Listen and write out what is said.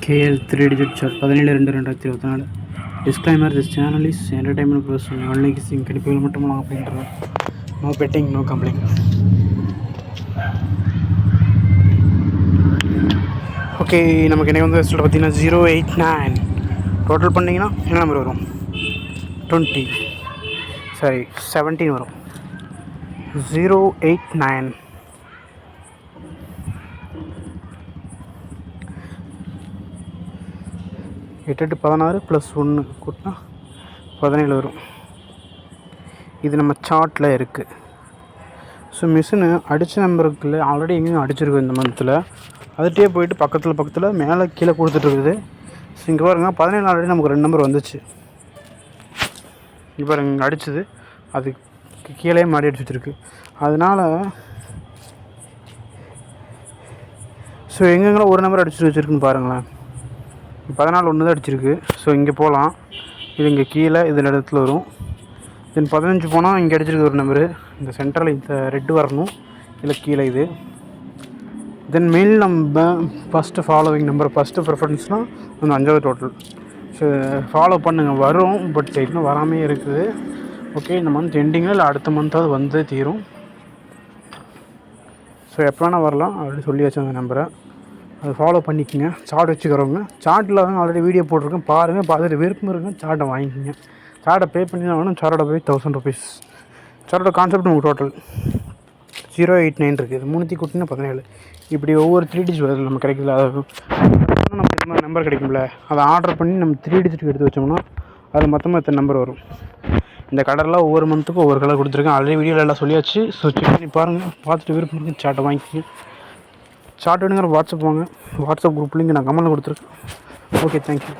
KL 3-digit chart 17-2-2024. Disclaimer: this channel is entertainment purpose only. கணிப்புகள் மட்டும் அப்படின்றது. No betting, no gambling. Okay, நமக்கு என்ன வந்து ரிசல்ட் பார்த்தீங்கன்னா 089. டோட்டல் பண்ணிங்கன்னா என்ன நம்பர் வரும்? 20 சாரி 17 வரும். 089. 8 16 + 1 கூட்டினா 17 வரும். இது நம்ம சார்ட்டில் இருக்குது. ஸோ மிஷினு அடித்த நம்பருக்குள்ள ஆல்ரெடி எங்கேயும் அடிச்சிருக்கு இந்த மந்தில். அதுகிட்டே போயிட்டு பக்கத்தில் மேலே கீழே கொடுத்துட்ருக்குது. ஸோ இங்கே பாருங்க 17 ஆல்ரெடி நமக்கு 2 நம்பர் வந்துச்சு. இங்கே பாருங்க இங்கே அடிச்சது அது கீழே மாடி அடிச்சு வச்சுருக்கு. அதனால் ஸோ எங்கெங்கெல்லாம் ஒரு நம்பர் அடிச்சு வச்சுருக்குன்னு பாருங்களேன். 14 ஒன்று தான் அடிச்சிருக்கு. ஸோ இங்கே போகலாம். இது இங்கே கீழே இதில் இடத்துல வரும். தென் 15 போனால் இங்கே அடிச்சிருக்கு ஒரு நம்பரு. இந்த சென்டரில் இந்த ரெட்டு வரணும், இல்லை கீழே இது. தென் மெயில் நம்ம ஃபஸ்ட்டு ஃபாலோவிங் நம்பர் ஃபஸ்ட்டு ப்ரிஃபரன்ஸ்னால் அந்த 5வது டோட்டல். ஸோ ஃபாலோ பண்ணுங்கள், வரும். பட் இன்னும் வராமே இருக்குது. ஓகே, இந்த மந்த் எண்டிங்கில் இல்லை அடுத்த மந்த்தாவது வந்து தீரும். ஸோ எப்போ வேணால் வரலாம். ஆல்ரெடி சொல்லியாச்சு அந்த நம்பரை. அதை ஃபாலோ பண்ணிக்கோங்க. சார்ட் வச்சுக்கிறவங்க சார்ட்டில் தான் ஆல்ரெடி வீடியோ போட்டிருக்கேன், பாருங்கள். பார்த்துட்டு விருப்பம் இருக்குங்க சார்ட்டை வாங்கிக்கோங்க. சார்ட்டை பே பண்ணி தான் வேணும். சார்ட்டோட போய் 1000 rupees. சார்ட்டோட கான்செப்ட் உங்களுக்கு டோட்டல் 089 இருக்குது. இது 3 கூட்டினா 17. இப்படி ஒவ்வொரு 3 digit வருது நம்ம கிடைக்கல. அதாவது நம்ம இது மாதிரி நம்பர் கிடைக்கும்ல, அதை ஆர்டர் பண்ணி நம்ம 3 digit எடுத்து வச்சோம்னா அது மொத்தமாக எத்தனை நம்பர் வரும். இந்த கலரில் ஒவ்வொரு மந்த்துக்கும் ஒவ்வொரு கலர் கொடுத்துருக்கேன். ஆல்ரெடி வீடியோவில் எல்லாம் சொல்லியாச்சு. ஸோ செக் பண்ணி பாருங்கள். பார்த்துட்டு விருப்பம் இருக்குது சார்ட்டை வாங்கிக்கோங்க. சார்ட் வேணுங்கிற வாட்ஸ்அப் வாங்க. வாட்ஸ்அப் குரூப் லிங்க் நான் கமெண்ட்டில் கொடுத்துருக்கேன். Okay, thank you.